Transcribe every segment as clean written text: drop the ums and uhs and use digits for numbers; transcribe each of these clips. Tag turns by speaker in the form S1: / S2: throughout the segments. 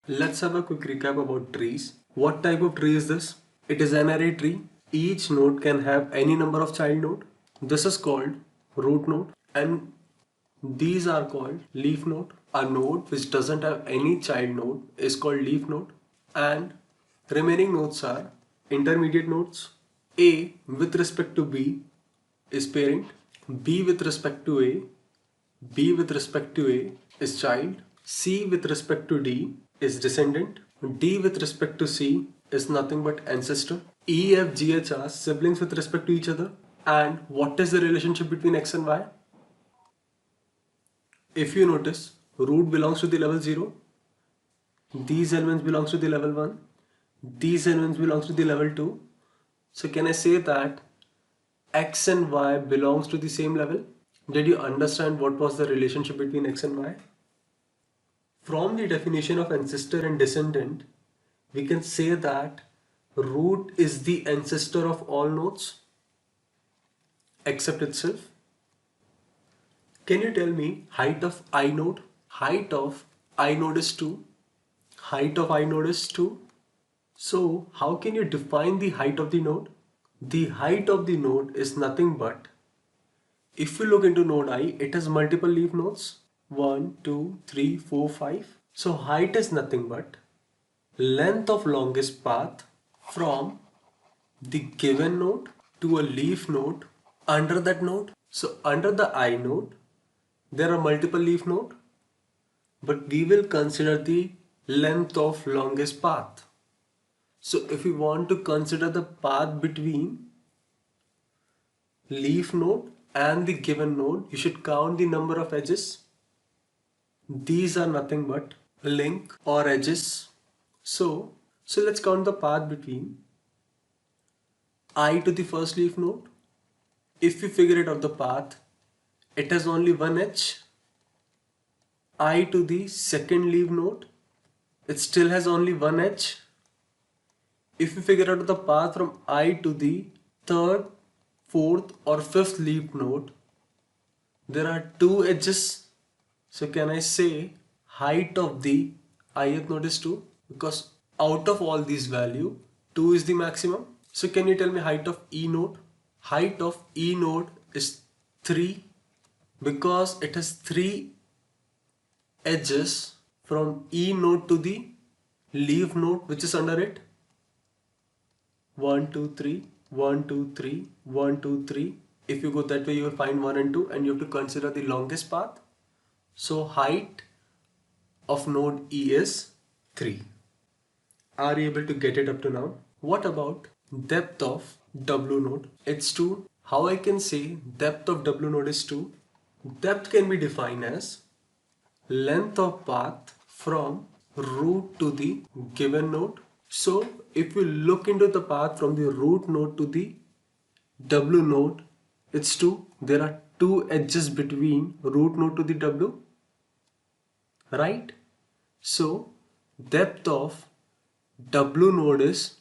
S1: Let's have a quick recap about trees. What type of tree is this? It is an array tree. Each node can have any number of child node. This is called root node, and these are called leaf node. A node which doesn't have any child node is called leaf node, and remaining nodes are intermediate nodes. A with respect to B is parent, B with respect to A, B with respect to A is child, C with respect to D is descendant, D with respect to C is nothing but ancestor. E, F, G, H are siblings with respect to each other. And what is the relationship between X and Y? If you notice, root belongs to the level 0, these elements belongs to the level 1, these elements belongs to the level 2. So can I say that X and Y belongs to the same level? Did you understand what was the relationship between X and Y? From the definition of ancestor and descendant, we can say that root is the ancestor of all nodes except itself. Can you tell me height of inode? Height of inode is 2. Height of inode is 2. So how can you define the height of the node? The height of the node is nothing but, if you look into node I, it has multiple leaf nodes. 1, 2, 3, 4, 5. So height is nothing but length of longest path from the given node to a leaf node under that node. So under the I node, there are multiple leaf node, but we will consider the length of longest path. So if we want to consider the path between leaf node and the given node, you should count the number of edges. These are nothing but link or edges. So let's count the path between I to the first leaf node. If we figure it out the path, it has only one edge. I to the second leaf node, it still has only one edge. If we figure out the path from I to the third, fourth or fifth leaf node, there are two edges. So can I say height of the ith node is 2? Because out of all these value, 2 is the maximum. So can you tell me height of E node? Height of E node is 3 because it has 3 edges from E node to the leaf node which is under it. 1, 2, 3, 1, 2, 3, 1, 2, 3. If you go that way, you will find 1 and 2, and you have to consider the longest path. So height of node E is 3. Are you able to get it up to now? What about depth of W node? It's 2. How I can say depth of W node is 2? Depth can be defined as length of path from root to the given node. So if you look into the path from the root node to the W node, it's 2. There are 2 edges between root node to the W, right? So depth of W node is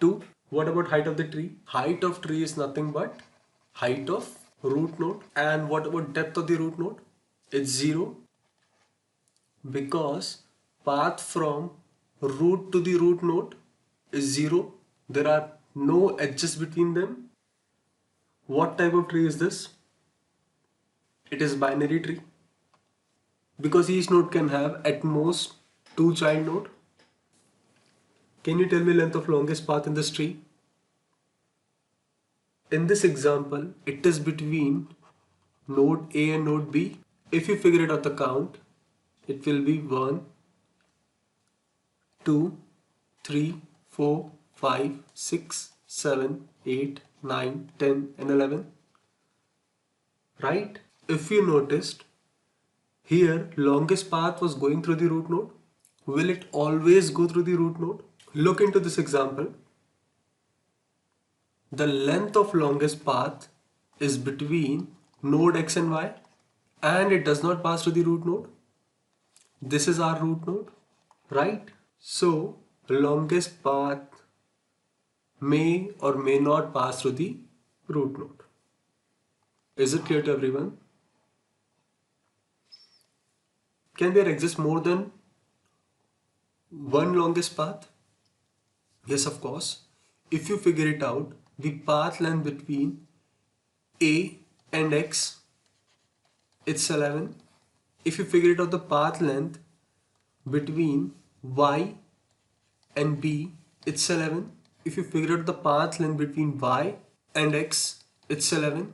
S1: 2. What about height of the tree? Height of tree is nothing but height of root node. And what about depth of the root node? It's 0 because path from root to the root node is 0. There are no edges between them. What type of tree is this? It is binary tree because each node can have at most 2 child node. Can you tell me length of longest path in this tree? In this example, it is between node A and node B. If you figure it out the count, it will be 1, 2, 3, 4, 5, 6, 7, 8, 9, 10 and 11. Right? If you noticed, here longest path was going through the root node. Will it always go through the root node? Look into this example. The length of longest path is between node X and Y, and it does not pass to the root node. This is our root node, right? So longest path may or may not pass through the root node. Is it clear to everyone? Can there exist more than One longest path? Yes, of course. If you figure it out, the path length between A and X, it's 11. If you figure it out the path length between Y and B, it's 11. If you figure out the path length between Y and X, it's 11.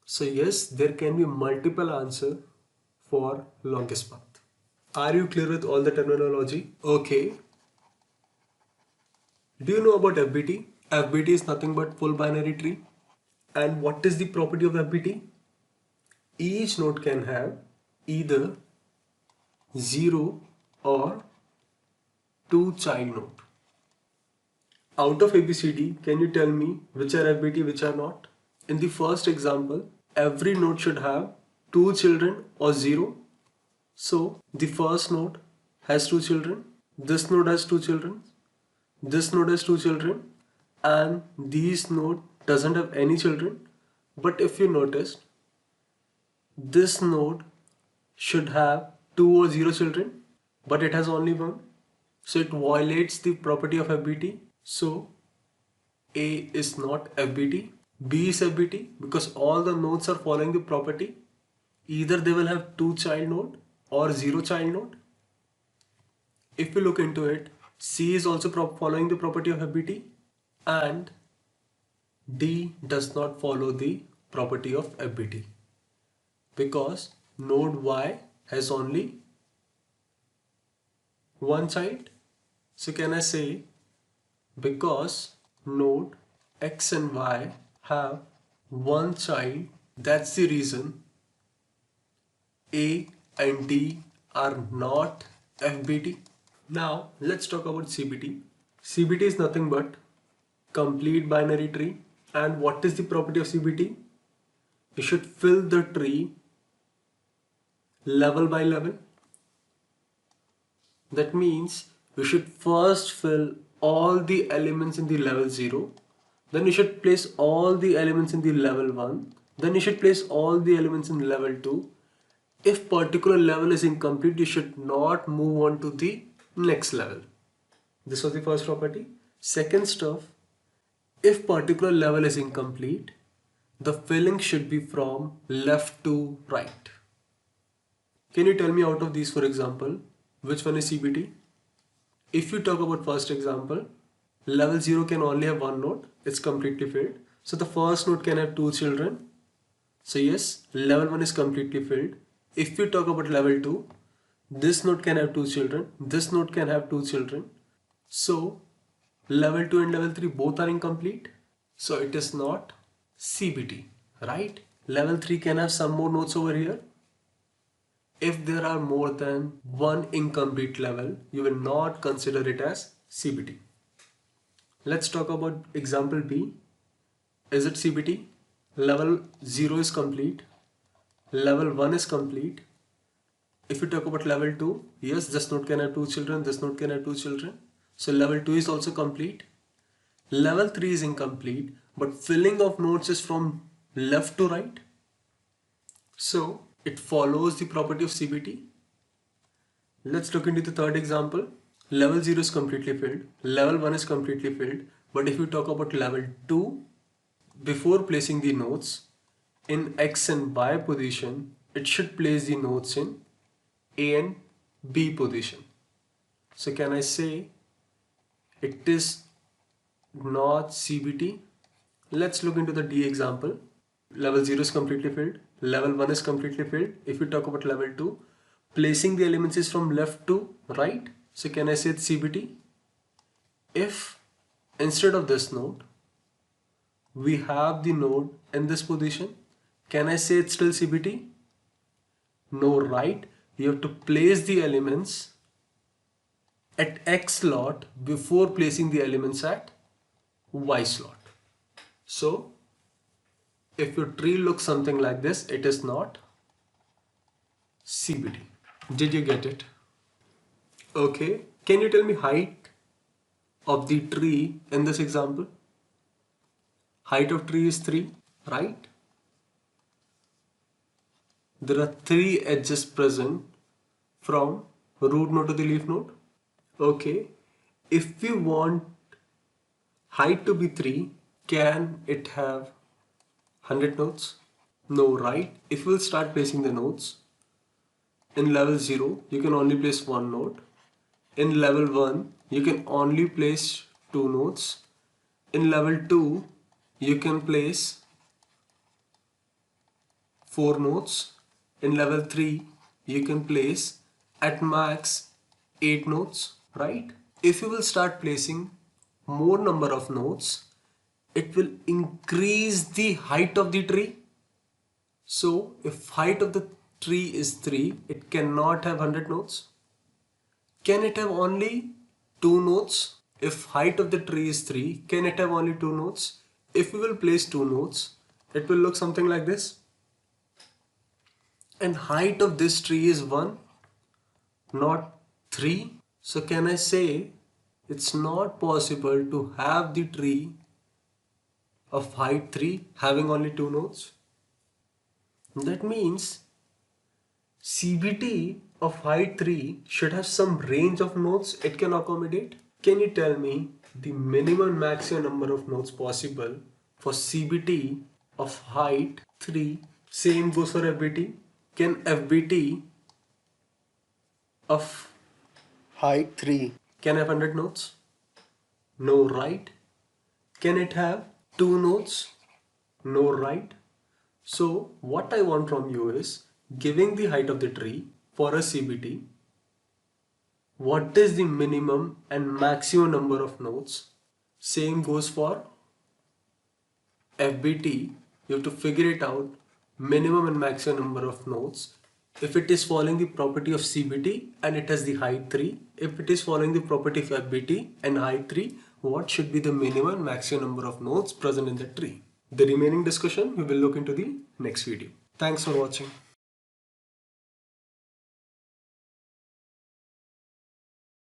S1: So yes, there can be multiple answer for longest path. Are you clear with all the terminology? Okay. Do you know about FBT? FBT is nothing but full binary tree. And what is the property of FBT? Each node can have either 0 or 2 child node. Out of ABCD, can you tell me which are FBT, which are not? In the first example, every node should have 2 children or 0. So the first node has 2 children, this node has 2 children, this node has 2 children, and this node doesn't have any children. But if you noticed, this node should have 2 or 0 children, but it has only one. So it violates the property of FBT. So A is not FBT. B is FBT because all the nodes are following the property. Either they will have 2 child node or 0 child node. If we look into it, C is also following the property of FBT, and D does not follow the property of FBT because node Y has only one child. So can I say because node X and Y have one child, that's the reason A and D are not FBT. Now let's talk about CBT. CBT is nothing but complete binary tree. And what is the property of CBT? You should fill the tree level by level. That means you should first fill all the elements in the level 0, then you should place all the elements in the level 1, then you should place all the elements in level 2. If particular level is incomplete, you should not move on to the next level. This was the first property. Second stuff, if particular level is incomplete, the filling should be from left to right. Can you tell me out of these, for example, which one is CBT? If you talk about first example, level 0 can only have one node, it's completely filled. So the first node can have 2 children. So yes, level 1 is completely filled. If you talk about level 2, this node can have 2 children, this node can have 2 children. So level 2 and level 3 both are incomplete. So it is not CBT, right? Level 3 can have some more nodes over here. If there are more than one incomplete level, you will not consider it as CBT. Let's talk about example B. Is it CBT? Level 0 is complete. Level 1 is complete. If you talk about level 2, yes, this node can have 2 children, this node can have 2 children. So level 2 is also complete. Level 3 is incomplete, but filling of nodes is from left to right. So it follows the property of CBT. Let's look into the third example. Level 0 is completely filled, level 1 is completely filled, but if you talk about level 2, before placing the nodes in X and Y position, it should place the nodes in A and B position. So can I say it is not CBT? Let's look into the D example. Level 0 is completely filled, level 1 is completely filled. If we talk about level 2, placing the elements is from left to right. So can I say it's CBT? If instead of this node, we have the node in this position, can I say it's still CBT? No, right? You have to place the elements at X slot before placing the elements at Y slot. So if your tree looks something like this, it is not CBT. Did you get it? Okay. Can you tell me height of the tree in this example? Height of tree is 3, right? There are 3 edges present from root node to the leaf node. Okay, if we want height to be 3, can it have 100 nodes? No, right? If we'll start placing the nodes, in level 0, you can only place one node. In level 1, you can only place two nodes. In level 2, you can place 4 nodes. In level 3, you can place at max 8 nodes, right? If you will start placing more number of nodes, it will increase the height of the tree. So if height of the tree is 3, it cannot have 100 nodes. Can it have only 2 nodes? If height of the tree is 3, can it have only 2 nodes? If we will place 2 nodes, it will look something like this. And height of this tree is 1, not 3. So can I say it's not possible to have the tree of height 3 having only 2 nodes? That means CBT of height 3 should have some range of nodes it can accommodate. Can you tell me the minimum maximum number of nodes possible for CBT of height 3? Same goes for FBT. Can FBT of height 3 can have 100 nodes? No, right? Can it have 2 nodes? No, right? So what I want from you is giving the height of the tree for a CBT. What is the minimum and maximum number of nodes? Same goes for FBT. You have to figure it out, minimum and maximum number of nodes. If it is following the property of CBT and it has the height 3, if it is following the property of FBT and height 3, what should be the minimum and maximum number of nodes present in the tree? The remaining discussion we will look into the next video. Thanks for watching.